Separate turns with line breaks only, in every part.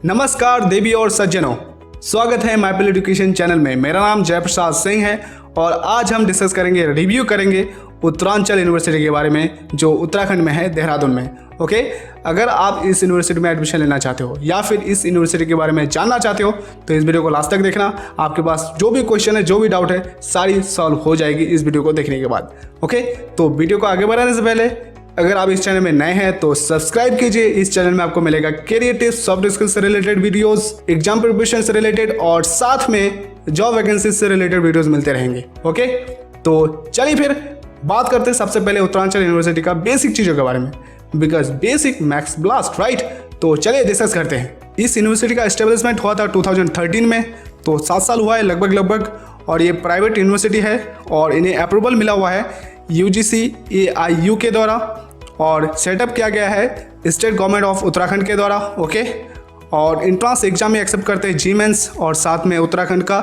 नमस्कार देवी और सज्जनों, स्वागत है माई पीएल एजुकेशन चैनल में। मेरा नाम जयप्रसाद सिंह है और आज हम डिस्कस करेंगे, रिव्यू करेंगे उत्तरांचल यूनिवर्सिटी के बारे में जो उत्तराखंड में है, देहरादून में। ओके, अगर आप इस यूनिवर्सिटी में एडमिशन लेना चाहते हो या फिर इस यूनिवर्सिटी के बारे में जानना चाहते हो तो इस वीडियो को लास्ट तक देखना। आपके पास जो भी क्वेश्चन है, जो भी डाउट है, सारी सॉल्व हो जाएगी इस वीडियो को देखने के बाद। ओके, तो वीडियो को आगे बढ़ाने से पहले अगर आप इस चैनल में नए हैं तो सब्सक्राइब कीजिए। इस चैनल में आपको मिलेगा कैरियर टिप्स, सॉफ्ट स्किल्स से रिलेटेड वीडियोस, एग्जाम प्रिपरेशन से रिलेटेड और साथ में जॉब वैकेंसी से रिलेटेड वीडियोस मिलते रहेंगे। ओके, तो चलिए फिर बात करते हैं सबसे पहले उत्तरांचल यूनिवर्सिटी का बेसिक चीज़ों के बारे में, because basic max blast, right. तो चलिए डिस्कस करते हैं। इस यूनिवर्सिटी का एस्टेब्लिशमेंट हुआ था 2013 में, तो 7 साल हुआ है लगभग। और ये प्राइवेट यूनिवर्सिटी है और इन्हें अप्रूवल मिला हुआ है UGC AIU के द्वारा और सेटअप किया गया है स्टेट गवर्नमेंट ऑफ उत्तराखंड के द्वारा। ओके, और इंट्रांस एग्जाम में एक्सेप्ट करते हैं GMENS और साथ में उत्तराखंड का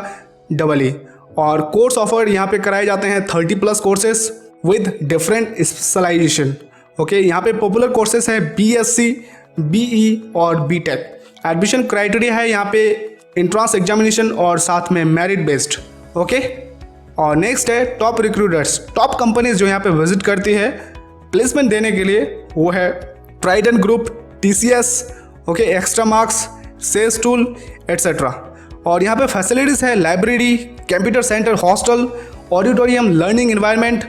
EE। और कोर्स ऑफर यहाँ पे कराए जाते हैं 30+ courses with different specialisation. Okay, यहाँ पे पॉपुलर कोर्सेज है BSc, BE और BTech। एडमिशन क्राइटेरिया है यहाँ पे इंट्रांस एग्जामिनेशन और साथ में मेरिट बेस्ड। ओके, और नेक्स्ट है टॉप रिक्रूटर्स, टॉप कंपनीज जो यहाँ पे विजिट करती है प्लेसमेंट देने के लिए, वो है Trident group, TCS, okay, extra marks, sales tool etcetera. और यहाँ पे फैसिलिटीज़ है library, computer centre, hostel, auditorium, learning environment,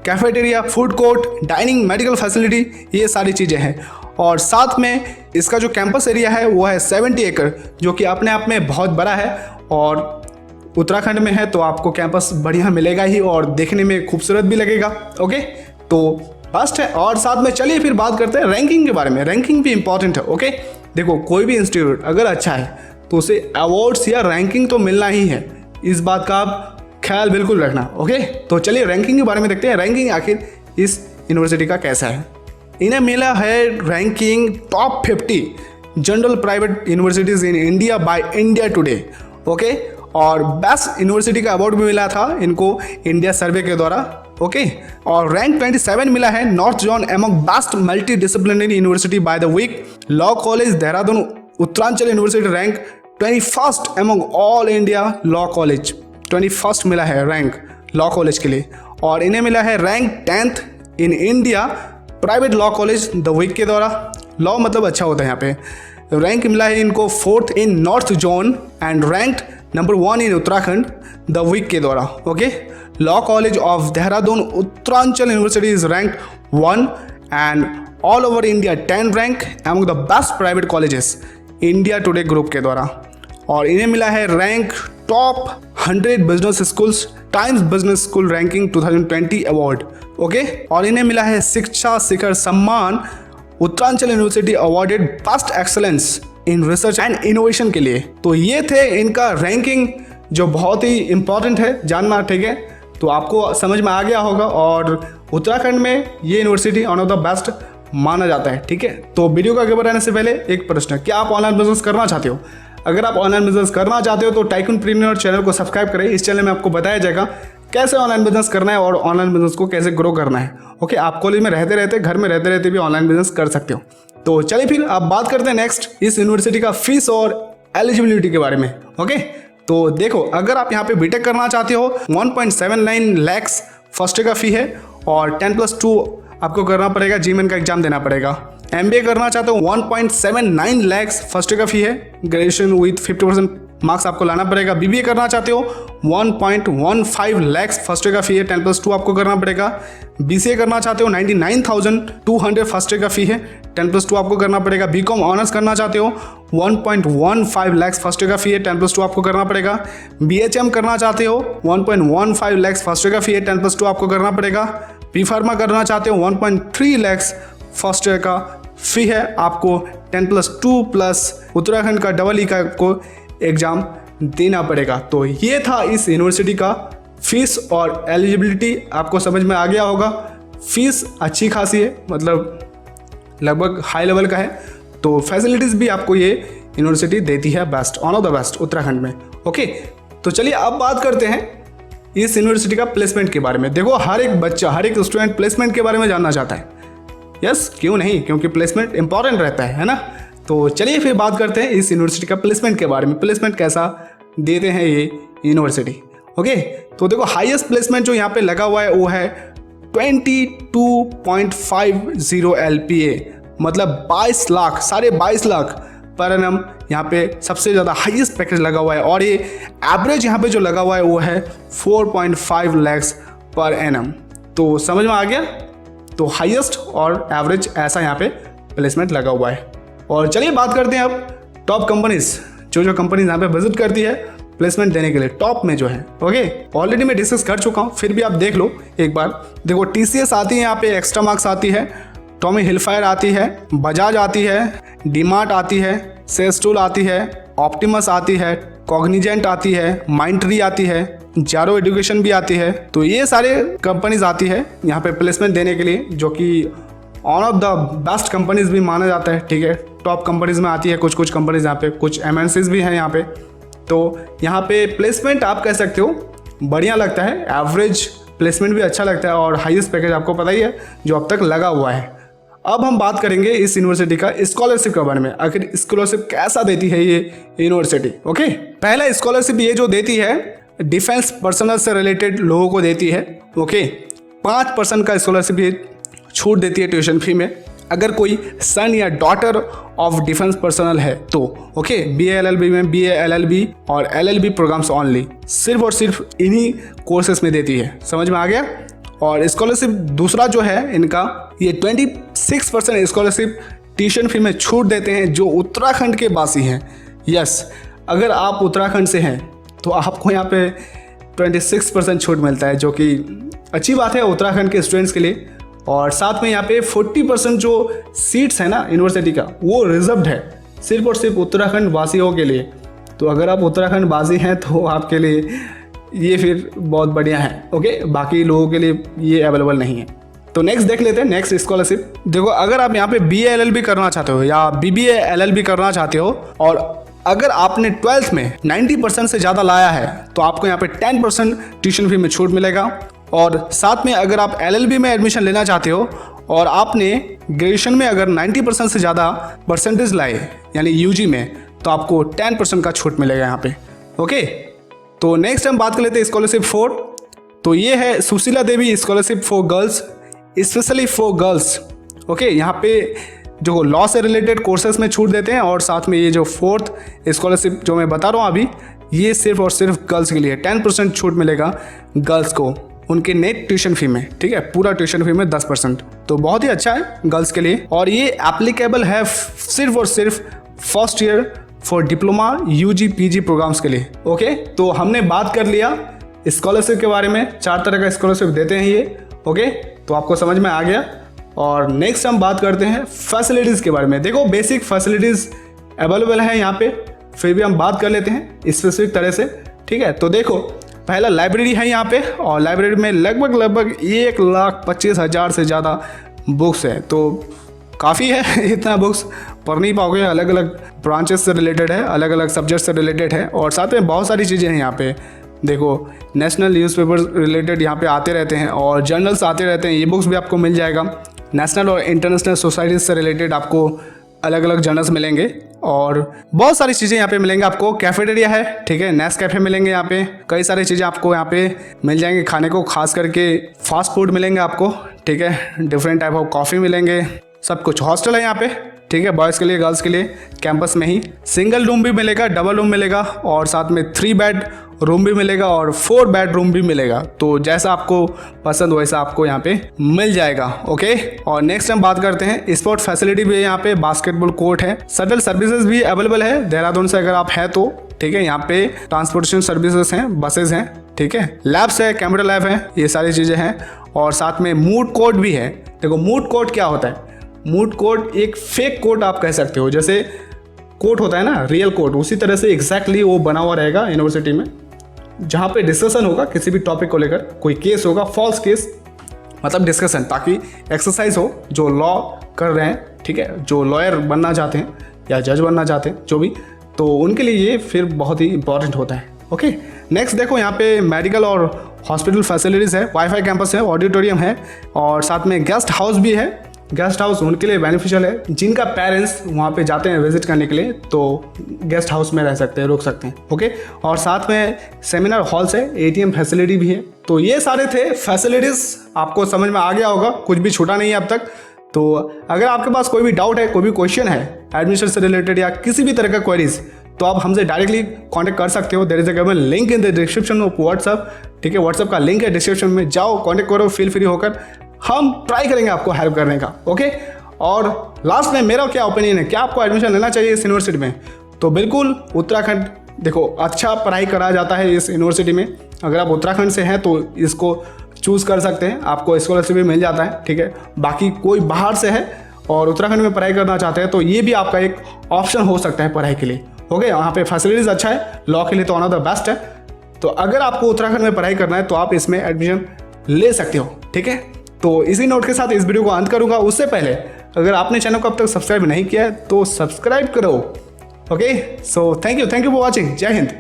cafeteria, food court, dining, medical facility, ये सारी चीज़ें हैं। और साथ में इसका जो कैंपस एरिया है वो है 70 एकड़, जो कि अपने आप में बहुत बड़ा है और उत्तराखंड में है तो आपको कैंपस बढ़िया मिलेगा ही और देखने में खूबसूरत भी लगेगा। ओके, तो फर्स्ट है। और साथ में चलिए फिर बात करते हैं रैंकिंग के बारे में। रैंकिंग भी इंपॉर्टेंट है। ओके, देखो कोई भी इंस्टीट्यूट अगर अच्छा है तो उसे अवार्ड्स या रैंकिंग तो मिलना ही है, इस बात का आप ख्याल बिल्कुल रखना। ओके, तो चलिए रैंकिंग के बारे में देखते हैं। रैंकिंग आखिर इस यूनिवर्सिटी का कैसा है। इन्हें मिला है ranking top 50 general private universities in India by India today. Okay, और बेस्ट यूनिवर्सिटी का अवार्ड भी मिला था इनको इंडिया सर्वे के द्वारा। ओके, और रैंक 27 मिला है north zone among best multi disciplinary university by the week. Law college Dehradun Uttaranchal university rank 21st among all India law college. 21st मिला है रैंक लॉ कॉलेज के लिए। और इन्हें मिला है rank 10th in India private law college the week के द्वारा। लॉ मतलब अच्छा होता है यहाँ पे। रैंक मिला है इनको 4th in north zone and ranked number 1 in Uttarakhand the week के द्वारा। Okay, law college of Dehradun Uttaranchal university is rank 1 and all over India 10 rank among the best private colleges India today group के द्वारा। और इन्हें मिला है rank top 100 business schools times business school ranking 2020 award. Okay, और इन्हें मिला है Shiksha Shikhar Samman Uttaranchal university awarded best excellence in research and innovation के लिए। तो ये थे इनका रैंकिंग जो बहुत ही इंपॉर्टेंट है जानना। ठीक है, तो आपको समझ में आ गया होगा और उत्तराखंड में ये university one of the best माना जाता है। ठीक है, तो वीडियो को आगे बढ़ाने से पहले एक प्रश्न, क्या आप ऑनलाइन बिजनेस करना चाहते हो? अगर आप ऑनलाइन बिजनेस करना चाहते हो तो टाइकूनप्रेन्योर चैनल को सब्सक्राइब करें। इस चैनल में आपको बताया जाएगा कैसे ऑनलाइन बिजनेस करना है और ऑनलाइन बिजनेस को कैसे ग्रो करना है। ओके, आप कॉलेज में रहते रहते, घर में रहते रहते भी ऑनलाइन बिजनेस कर सकते हो। तो चलिए फिर अब बात करते हैं नेक्स्ट इस यूनिवर्सिटी का फीस और एलिजिबिलिटी के बारे में। ओके, तो देखो अगर आप यहाँ पे बीटेक करना चाहते हो 1.79 lakhs फर्स्ट का फी है और 10+2 आपको करना पड़ेगा, GMEN का एग्जाम देना पड़ेगा। MBA करना चाहते हो 1.79 lakhs फर्स्ट का फी है, ग्रेजुएशन विथ 50% मार्क्स आपको लाना पड़ेगा। BBA करना चाहते हो 1.15 lakhs फर्स्ट का फी है, 10+2 आपको करना पड़ेगा। BCA करना चाहते हो 99,200 फर्स्ट का फी है, 10+2 आपको करना पड़ेगा। BCom ऑनर्स करना चाहते हो 1.15 lakhs फर्स्ट का फी है, 10+2 आपको करना पड़ेगा। BHM करना चाहते हो 1.15 lakhs फर्स्ट का फी है, 10+2 आपको करना पड़ेगा। B.Pharma करना चाहते हो 1.3 lakhs फर्स्ट ईयर का फी है, आपको 10+2 प्लस उत्तराखंड का EE का को एग्ज़ाम देना पड़ेगा। तो ये था इस यूनिवर्सिटी का फीस और एलिजिबिलिटी, आपको समझ में आ गया होगा। फीस अच्छी खासी है, मतलब लगभग हाई लेवल का है। तो फैसिलिटीज़ भी आपको ये यूनिवर्सिटी देती है best, one of the best Uttarakhand में। ओके, तो चलिए अब बात करते हैं इस यूनिवर्सिटी का प्लेसमेंट के बारे में। देखो हर एक बच्चा, हर एक स्टूडेंट प्लेसमेंट के बारे में जानना चाहता है। यस, क्यों नहीं, क्योंकि प्लेसमेंट इंपॉर्टेंट रहता है ना। तो चलिए फिर बात करते हैं इस यूनिवर्सिटी का प्लेसमेंट के बारे में, प्लेसमेंट कैसा देते हैं ये यूनिवर्सिटी। ओके, तो देखो हाईएस्ट प्लेसमेंट जो यहाँ पे लगा हुआ है वो है 22.50 LPA, मतलब 22 लाख, 22.5 लाख पर एनम यहाँ पे सबसे ज़्यादा हाईएस्ट पैकेज लगा हुआ है। और ये एवरेज यहाँ पे जो लगा हुआ है वो है 4.5 lakhs पर एनम। तो समझ में आ गया, तो हाईएस्ट और एवरेज ऐसा यहाँ पे प्लेसमेंट लगा हुआ है। और चलिए बात करते हैं अब टॉप कंपनीज, जो कंपनीज यहाँ पे विजिट करती है प्लेसमेंट देने के लिए टॉप में जो है। ओके, ऑलरेडी मैं डिस्कस कर चुका हूँ, फिर भी आप देख लो एक बार। देखो TCS आती है यहाँ पे, एक्स्ट्रा मार्क्स आती है, टॉमी हिलफायर आती है, बजाज आती है, डीमार्ट आती है, सेस्टूल आती है, ऑप्टिमस आती है, कॉग्निजेंट आती है, माइंडट्री आती है, जारो एजुकेशन भी आती है। तो ये सारे कंपनीज आती है यहाँ पे प्लेसमेंट देने के लिए, जो कि one of the best companies भी माना जाता है। ठीक है, टॉप कंपनीज में आती है कुछ कंपनीज यहाँ पे, कुछ MNCs भी हैं यहाँ पे। तो यहाँ पे प्लेसमेंट आप कह सकते हो बढ़िया लगता है, एवरेज प्लेसमेंट भी अच्छा लगता है और हाईएस्ट पैकेज आपको पता ही है जो अब तक लगा हुआ है। अब हम बात करेंगे इस यूनिवर्सिटी का स्कॉलरशिप के बारे में, आखिर स्कॉलरशिप कैसा देती है ये यूनिवर्सिटी। ओके, पहला स्कॉलरशिप ये जो देती है डिफेंस पर्सनल से रिलेटेड लोगों को देती है। ओके, 5% का स्कॉलरशिप ये छूट देती है ट्यूशन फी में, अगर कोई सन या डॉटर ऑफ डिफेंस पर्सनल है तो। ओके, BA LLB में BA LLB और LLB प्रोग्राम्स ओनली, सिर्फ और सिर्फ इन्हीं कोर्सेस में देती है। समझ में आ गया। और स्कॉलरशिप दूसरा जो है इनका, ये 26% स्कॉलरशिप ट्यूशन फी में छूट देते हैं जो उत्तराखंड के वासी हैं। यस, अगर आप उत्तराखंड से हैं तो आपको यहाँ पे 26% छूट मिलता है, जो कि अच्छी बात है उत्तराखंड के स्टूडेंट्स के लिए। और साथ में यहाँ पे 40% जो सीट्स है ना यूनिवर्सिटी का, वो रिजर्व्ड है सिर्फ और सिर्फ उत्तराखंड वासियों के लिए। तो अगर आप उत्तराखंड वासी हैं तो आपके लिए ये फिर बहुत बढ़िया है। ओके, बाकी लोगों के लिए ये अवेलेबल नहीं है। तो नेक्स्ट देख लेते हैं, नेक्स्ट स्कॉलरशिप। देखो, अगर आप यहाँ पे BA LLB करना चाहते हो या BBA LLB करना चाहते हो और अगर आपने 12th में 90% से ज़्यादा लाया है तो आपको यहाँ पे 10% ट्यूशन फी में छूट मिलेगा। और साथ में अगर आप LLB में एडमिशन लेना चाहते हो और आपने ग्रेजुएशन में अगर 90% से ज़्यादा परसेंटेज लाए यानी UG में, तो आपको 10% का छूट मिलेगा यहाँ पे। ओके, तो नेक्स्ट हम बात कर लेते हैं स्कॉलरशिप 4। तो ये है Sushila Devi scholarship for girls, specially for girls. Okay, यहाँ पे जो लॉ से रिलेटेड कोर्सेज में छूट देते हैं और साथ में ये जो 4th स्कॉलरशिप जो मैं बता रहा हूँ अभी, ये सिर्फ और सिर्फ गर्ल्स के लिए 10% छूट मिलेगा गर्ल्स को उनके नेट ट्यूशन फी में। ठीक है, पूरा ट्यूशन फी में 10%, तो बहुत ही अच्छा है गर्ल्स के लिए। और ये एप्लीकेबल है सिर्फ और सिर्फ first year for diploma UG PG programmes के लिए। ओके, तो हमने बात कर लिया स्कॉलरशिप के बारे में, 4 तरह का स्कॉलरशिप देते हैं ये। ओके, तो आपको समझ में आ गया। और नेक्स्ट हम बात करते हैं फैसिलिटीज़ के बारे में। देखो, बेसिक फैसिलिटीज़ अवेलेबल है यहाँ पे, फिर भी हम बात कर लेते हैं स्पेसिफिक तरह से। ठीक है, तो देखो, पहला लाइब्रेरी है यहाँ पे और लाइब्रेरी में लगभग 1,25,000 से ज़्यादा बुक्स है। तो काफ़ी है, इतना बुक्स पढ़ नहीं पाओगे, अलग अलग ब्रांचेस से रिलेटेड है, अलग अलग सब्जेक्ट से रिलेटेड है। और साथ में बहुत सारी चीज़ें हैं यहाँ पे। देखो, नेशनल न्यूज़पेपर रिलेटेड यहाँ पे आते रहते हैं और जर्नल्स आते रहते हैं, ये बुक्स भी आपको मिल जाएगा। नेशनल और इंटरनेशनल सोसाइटीज से रिलेटेड आपको अलग अलग जर्नल्स मिलेंगे और बहुत सारी चीज़ें यहाँ पे मिलेंगे आपको। कैफेटेरिया है, ठीक है, नेस्कैफे मिलेंगे यहाँ पे, कई सारी चीज़ें आपको यहाँ पे मिल जाएंगी खाने को, खास करके फास्ट फूड मिलेंगे आपको। ठीक है, डिफरेंट टाइप ऑफ कॉफ़ी मिलेंगे, सब कुछ। हॉस्टल है यहाँ पे, ठीक है, बॉयज़ के लिए गर्ल्स के लिए कैंपस में ही। सिंगल रूम भी मिलेगा, डबल रूम मिलेगा और साथ में 3 बेड रूम भी मिलेगा और 4 बेड रूम भी मिलेगा। तो जैसा आपको पसंद वैसा आपको यहाँ पे मिल जाएगा। ओके, और नेक्स्ट हम बात करते हैं स्पोर्ट फैसिलिटी भी है यहाँ पे, बास्केटबॉल कोर्ट है, शटल सर्विसेज भी अवेलेबल है देहरादून से अगर आप है तो। ठीक है, यहाँ पे ट्रांसपोर्टेशन सर्विसेज हैं, बसेज हैं, ठीक है, लैब्स है, कंप्यूटर लैब है, ये सारी चीज़ें हैं। और साथ में मूड कोर्ट भी है। देखो, मूड कोर्ट क्या होता है? मूड कोर्ट एक फेक कोर्ट आप कह सकते हो, जैसे कोर्ट होता है ना रियल कोर्ट, उसी तरह से एग्जैक्टली वो बना हुआ रहेगा यूनिवर्सिटी में, जहाँ पे डिस्कशन होगा किसी भी टॉपिक को लेकर, कोई केस होगा, फॉल्स केस मतलब डिस्कशन, ताकि एक्सरसाइज हो जो लॉ कर रहे हैं, ठीक है, जो लॉयर बनना चाहते हैं या जज बनना चाहते हैं, जो भी, तो उनके लिए ये फिर बहुत ही इंपॉर्टेंट होता है। ओके, नेक्स्ट देखो, यहाँ पे मेडिकल और हॉस्पिटल फैसिलिटीज़ है, वाईफाई कैंपस है, ऑडिटोरियम है और साथ में गेस्ट हाउस भी है गेस्ट हाउस उनके लिए बेनिफिशियल है जिनका पेरेंट्स वहाँ पे जाते हैं विजिट करने के लिए, तो गेस्ट हाउस में रह सकते हैं, रुक सकते हैं। ओके, और साथ में सेमिनार हॉल्स है, एटीएम फैसिलिटी भी है। तो ये सारे थे फैसिलिटीज़, आपको समझ में आ गया होगा, कुछ भी छूटा नहीं है अब तक। तो अगर आपके पास कोई भी डाउट है, कोई भी क्वेश्चन है एडमिशन से रिलेटेड या किसी भी तरह का क्वेरीज, तो आप हमसे डायरेक्टली कांटेक्ट कर सकते हो। There is a given link in the description of WhatsApp. ठीक है, व्हाट्सअप का लिंक है डिस्क्रिप्शन में, जाओ कांटेक्ट करो, फील फ्री होकर, हम ट्राई करेंगे आपको हेल्प करने का। ओके, और लास्ट में मेरा क्या ओपिनियन है, क्या आपको एडमिशन लेना चाहिए इस यूनिवर्सिटी में? तो बिल्कुल उत्तराखंड, देखो अच्छा पढ़ाई कराया जाता है इस यूनिवर्सिटी में। अगर आप उत्तराखंड से हैं तो इसको चूज़ कर सकते हैं, आपको स्कॉलरशिप भी मिल जाता है। ठीक है, बाकी कोई बाहर से है और उत्तराखंड में पढ़ाई करना चाहते हैं तो ये भी आपका एक ऑप्शन हो सकता है पढ़ाई के लिए। ओके, यहाँ पे फैसिलिटीज़ अच्छा है, लॉ के लिए तो वन ऑफ द बेस्ट है। तो अगर आपको उत्तराखंड में पढ़ाई करना है तो आप इसमें एडमिशन ले सकते हो। ठीक है, तो इसी नोट के साथ इस वीडियो को अंत करूँगा। उससे पहले अगर आपने चैनल को अब तक सब्सक्राइब नहीं किया है तो सब्सक्राइब करो। Okay, so thank you for watching. जय हिंद।